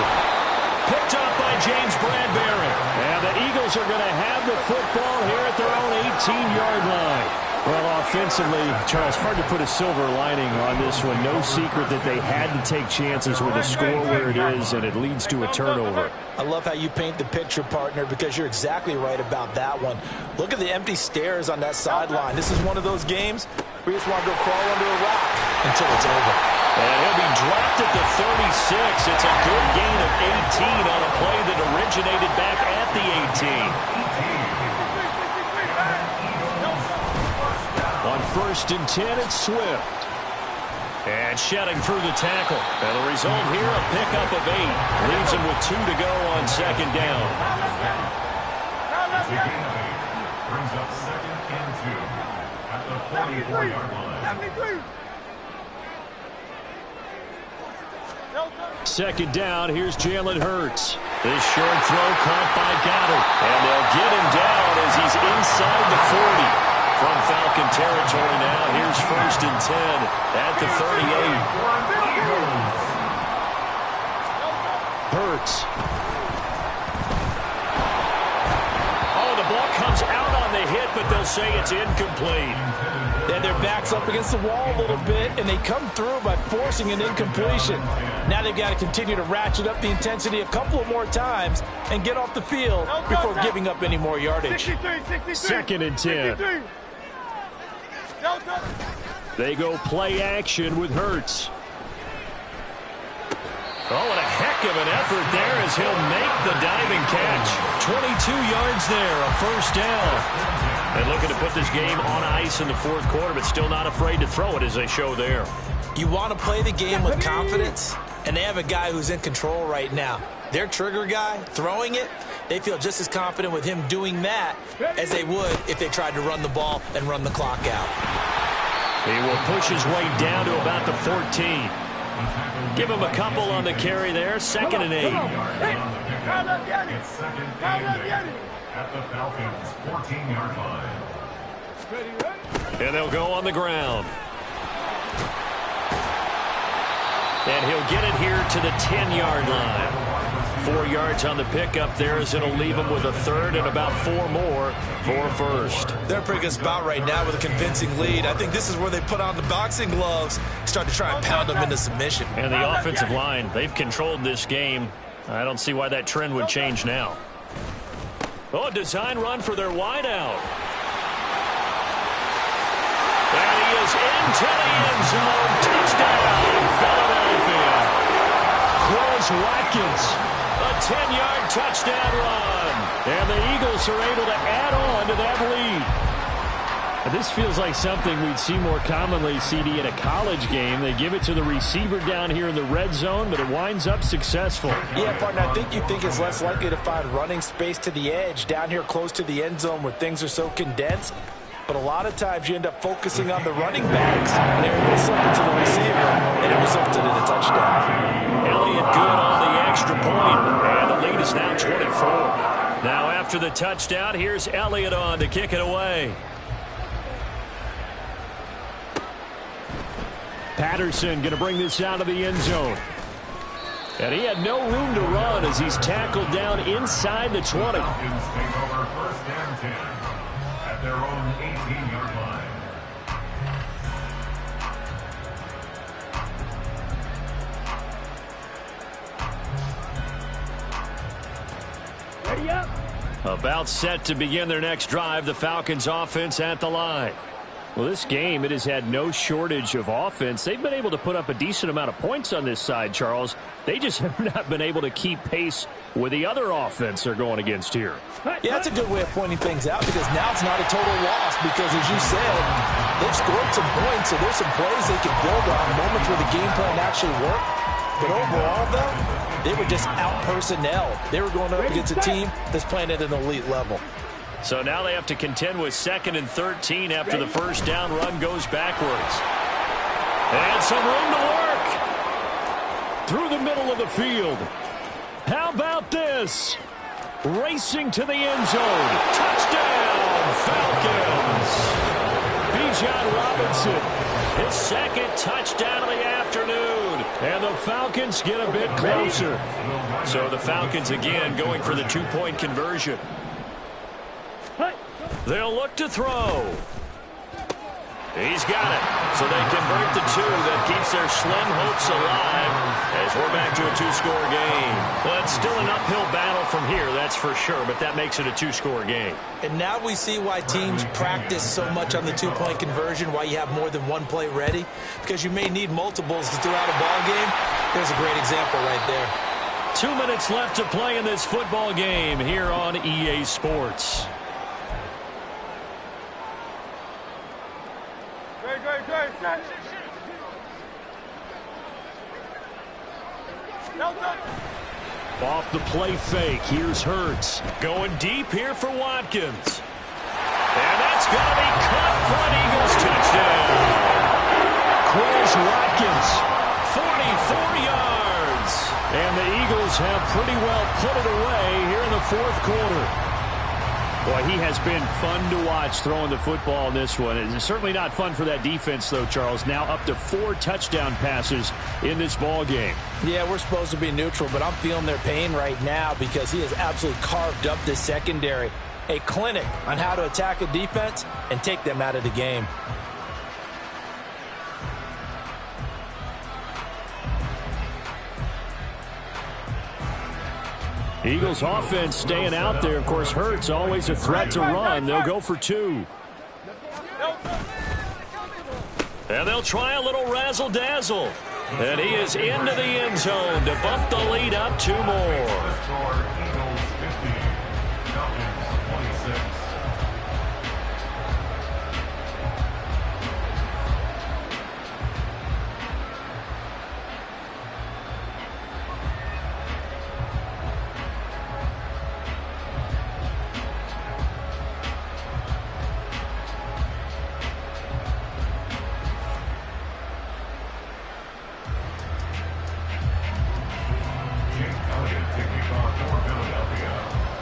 Picked up by James Bradbury. And the Eagles are going to have the football here at their own 18-yard line. Well, offensively, Charles, hard to put a silver lining on this one. No secret that they had to take chances with a score where it is, and it leads to a turnover. I love how you paint the picture, partner, because you're exactly right about that one. Look at the empty stares on that sideline. This is one of those games where you just want to go crawl under a rock until it's over. And he'll be dropped at the 36. It's a good gain of 18 on a play that originated back at the 18. On 1st and 10, it's Swift. And shedding through the tackle. And the result here, a pickup of 8. Leaves him with 2 to go on 2nd down. Brings up 2nd and 2 at the 44-yard line. 2nd down, here's Jalen Hurts. This short throw caught by Ghaul. And they'll get him down as he's inside the 40. From Falcon territory now, here's 1st and 10 at the 38. Hurts. Oh, the ball comes out on the hit, but they'll say it's incomplete. And their back's up against the wall a little bit, and they come through by forcing an incompletion. Now they've got to continue to ratchet up the intensity a couple of more times and get off the field before giving up any more yardage. 2nd and 10. They go play action with Hurts. Oh, what a heck of an effort there as he'll make the diving catch. 22 yards there, a 1st down. And looking to put this game on ice in the 4th quarter, but still not afraid to throw it as they show there. You want to play the game with confidence, and they have a guy who's in control right now. Their trigger guy, throwing it, they feel just as confident with him doing that as they would if they tried to run the ball and run the clock out. He will push his way down to about the 14. Give him a couple on the carry there. 2nd and 8. It's 2nd and 8 at the Falcons' 14-yard line. And they'll go on the ground. And he'll get it here to the 10-yard line. 4 yards on the pickup there as it'll leave him with a 3rd and about 4 more for 1st. They're in a pretty good spot right now with a convincing lead. I think this is where they put on the boxing gloves, start to try and pound them into submission. And the offensive line, they've controlled this game. I don't see why that trend would change now. Oh, design run for their wideout. And he is into the end zone. Touchdown, Here's Watkins. A 10-yard touchdown run. And the Eagles are able to add on to that lead. This feels like something we'd see more commonly, CD, in a college game. They give it to the receiver down here in the red zone, but it winds up successful. Yeah, partner, I think you think it's less likely to find running space to the edge down here close to the end zone where things are so condensed. But a lot of times you end up focusing on the running backs, and they're able to slip it to the receiver, and it resulted in a touchdown. Elliott good on the extra point, and the lead is now 24. Now after the touchdown, here's Elliott on to kick it away. Patterson going to bring this out of the end zone. And he had no room to run as he's tackled down inside the 20. Falcons take over first and 10 at their own 18-yard line. Ready up. About set to begin their next drive, the Falcons offense at the line. Well, this game, it has had no shortage of offense. They've been able to put up a decent amount of points on this side, Charles. They just have not been able to keep pace with the other offense they're going against here. Yeah, that's a good way of pointing things out because now it's not a total loss because, as you said, they've scored some points, so there's some plays they can build on, moments where the game plan actually worked. But overall, though, they were just out-personnel. They were going up against a team that's playing at an elite level. So now they have to contend with 2nd and 13 after the first down run goes backwards. And some room to work through the middle of the field. How about this? Racing to the end zone. Touchdown, Falcons. Bijan Robinson, his second touchdown of the afternoon. And the Falcons get a bit closer. So the Falcons again going for the 2-point conversion. They'll look to throw. He's got it. So they convert the 2. That keeps their slim hopes alive as we're back to a 2-score game. Well, it's still an uphill battle from here, that's for sure, but that makes it a 2-score game. And now we see why teams practice so much on the 2-point conversion, why you have more than one play ready, because you may need multiples throughout a ball game. There's a great example right there. 2 minutes left to play in this football game here on EA Sports. Off the play fake, here's Hurts. Going deep here for Watkins. And that's going to be caught for an Eagles touchdown. Chris Watkins, 44 yards. And the Eagles have pretty well put it away here in the fourth quarter. Boy, he has been fun to watch throwing the football in this one. It's certainly not fun for that defense, though, Charles. Now up to 4 touchdown passes in this ball game. Yeah, we're supposed to be neutral, but I'm feeling their pain right now because he has absolutely carved up this secondary. A clinic on how to attack a defense and take them out of the game. Eagles offense staying out there. Of course, Hurts always a threat to run. They'll go for 2. And they'll try a little razzle-dazzle. And he is into the end zone to bump the lead up 2 more.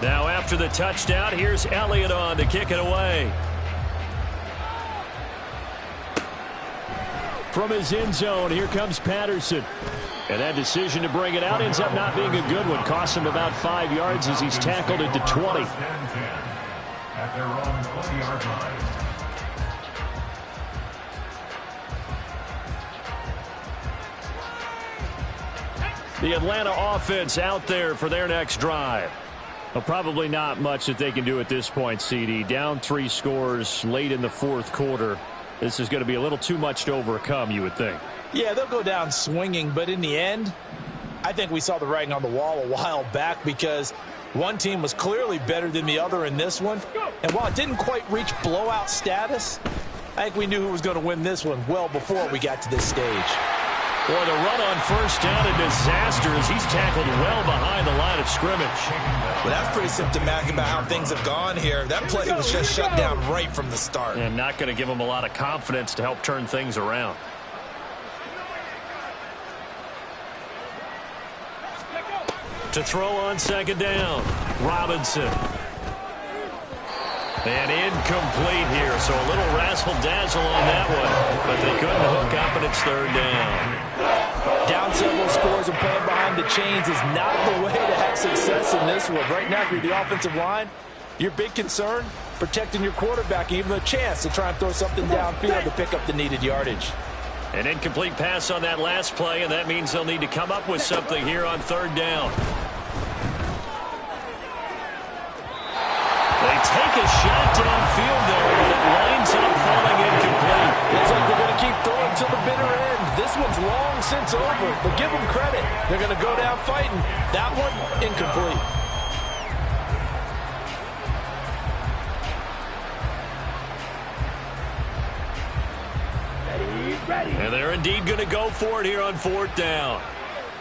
Now after the touchdown, here's Elliott on to kick it away. From his end zone, here comes Patterson. And that decision to bring it out ends up not being a good one. Costs him about 5 yards as he's tackled at the 20. At their own 20-yard line. The Atlanta offense out there for their next drive. Well, probably not much that they can do at this point, CD. Down 3 scores late in the fourth quarter. This is going to be a little too much to overcome, you would think. Yeah, they'll go down swinging, but in the end, I think we saw the writing on the wall a while back because one team was clearly better than the other in this one. And while it didn't quite reach blowout status, I think we knew who was going to win this one well before we got to this stage. Boy, the run on first down, a disaster as he's tackled well behind the line of scrimmage. Well, that's pretty symptomatic about how things have gone here. That play was just shut down right from the start. And not going to give him a lot of confidence to help turn things around. To throw on second down, Robinson. And incomplete here, so a little razzle-dazzle on that one. But they couldn't hook up, and it's third down. Down several scores and playing behind the chains is not the way to have success in this one. Right now, if you're the offensive line, your big concern, protecting your quarterback, even a chance to try and throw something downfield to pick up the needed yardage. An incomplete pass on that last play, and that means they'll need to come up with something here on third down. They take a shot downfield there, but it lines up falling incomplete. Looks like they're going to keep throwing to the bitter end. This one's long since over, but give them credit. They're going to go down fighting. That one, incomplete. And they're indeed going to go for it here on fourth down.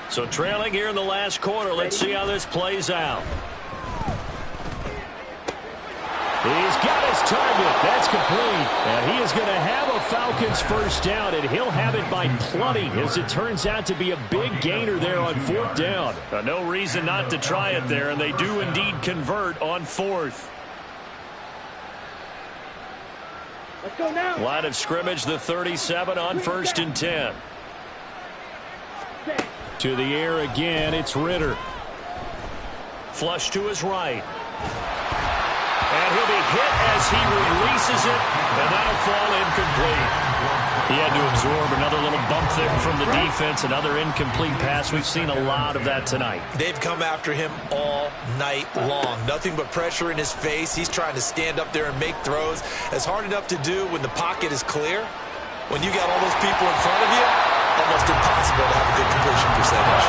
So trailing here in the last quarter. Let's see how this plays out. He's got his target. That's complete. And he is going to have a Falcons first down, and he'll have it by plenty as it turns out to be a big gainer there on fourth down. No reason not to try it there, and they do indeed convert on fourth. Let's go now. Line of scrimmage, the 37 on first and 10. To the air again, it's Ritter. Flush to his right. And he'll be hit as he releases it, and that'll fall incomplete. He had to absorb another little bump there from the defense, another incomplete pass. We've seen a lot of that tonight. They've come after him all night long. Nothing but pressure in his face. He's trying to stand up there and make throws. It's hard enough to do when the pocket is clear. When you got all those people in front of you, almost impossible to have a good completion percentage.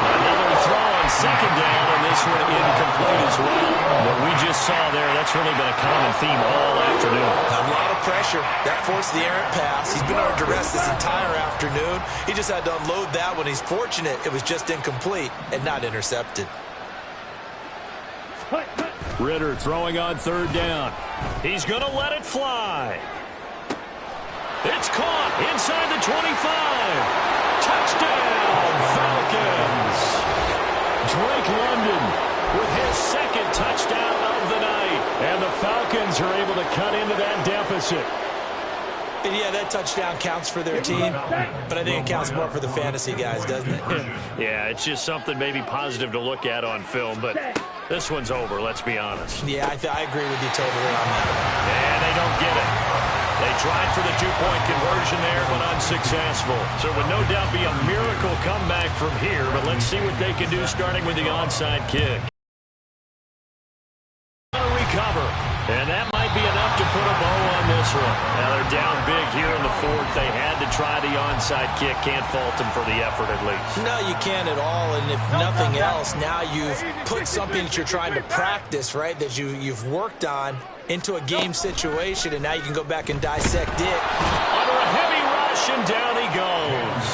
Another throw on second down, and this one incomplete as well. What we just saw there, that's really been a common theme all afternoon. A lot of pressure. That forced the errant pass. He's been under duress this entire afternoon. He just had to unload that one. He's fortunate it was just incomplete and not intercepted. Ritter throwing on third down. He's going to let it fly. It's caught inside the 25. Touchdown, Falcons. Drake London with his second touchdown of the night. And the Falcons are able to cut into that deficit. And yeah, that touchdown counts for their team, but I think it counts more for the fantasy guys, doesn't it? Yeah, it's just something maybe positive to look at on film, but this one's over, let's be honest. Yeah, I agree with you totally on that. And they don't get it. They tried for the two-point conversion there, but unsuccessful. So it would no doubt be a miracle comeback from here, but let's see what they can do starting with the onside kick. Recover, and that might be enough to put a bow on this one. Now they're down big here in the fourth. They had to try the onside kick. Can't fault them for the effort at least. No, you can't at all, and if nothing else, now you've put something that you're trying to practice, right, that you've worked on into a game situation, and now you can go back and dissect it. Under a heavy rush, and down he goes.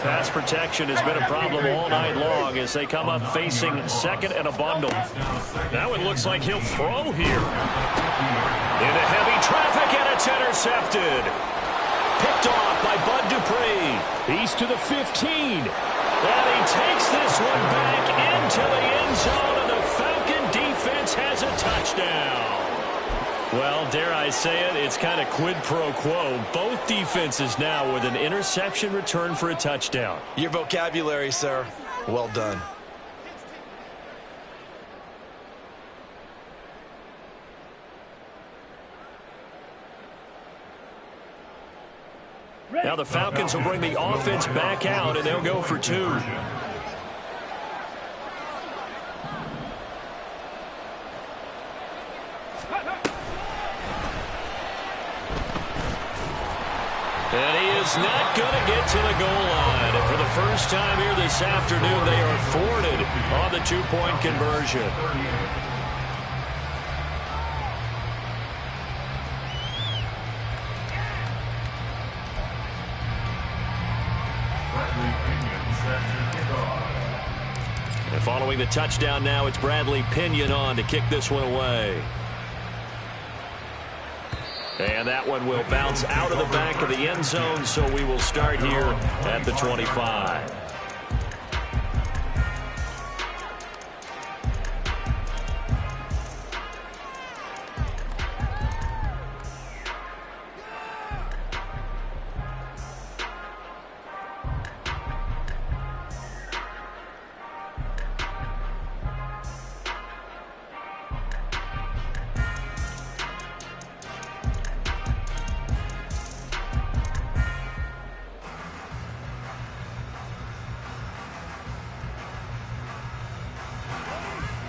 Pass protection has been a problem all night long as they come up facing second and a bundle. Now it looks like he'll throw here. Into heavy traffic, and it's intercepted. Picked off by Bud Dupree. He's to the 15. And he takes this one back into the end zone, and the Falcon defense has a touchdown. Well, dare I say it, it's kind of quid pro quo. Both defenses now with an interception return for a touchdown. Your vocabulary, sir. Well done. Now the Falcons will bring the offense back out, and they'll go for two. And he is is not going to get to the goal line. And for the first time here this afternoon, they are thwarted on the two-point conversion. And following the touchdown now, it's Bradley Pinion on to kick this one away. And that one will bounce out of the back of the end zone, so we will start here at the 25.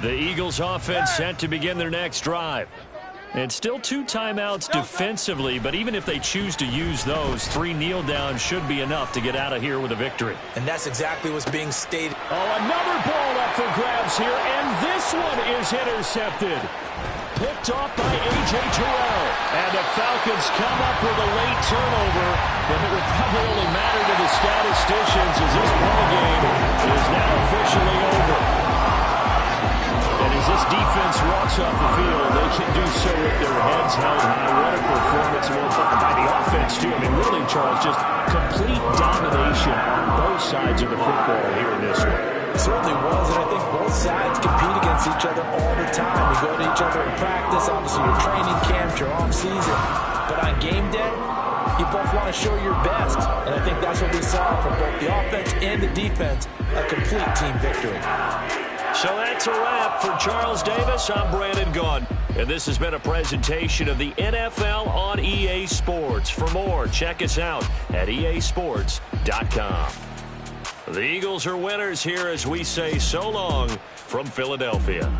The Eagles offense set to begin their next drive. And still 2 timeouts defensively, but even if they choose to use those, 3 kneel downs should be enough to get out of here with a victory. And that's exactly what's being stated. Oh, another ball up for grabs here, and this one is intercepted. Picked off by A.J. Terrell. And the Falcons come up with a late turnover, but it would probably only matter to the statisticians as this ball game is now officially over. And as this defense walks off the field, they can do so with their heads held high. What a performance by the offense, too. I mean, really, Charles, just complete domination on both sides of the football here in this one. It certainly was, and I think both sides compete against each other all the time. You go to each other in practice, obviously your training camps, your off-season. But on game day, you both want to show your best. And I think that's what we saw from both the offense and the defense, a complete team victory. So that's a wrap for Charles Davis. I'm Brandon Gaudin. And this has been a presentation of the NFL on EA Sports. For more, check us out at easports.com. The Eagles are winners here as we say so long from Philadelphia.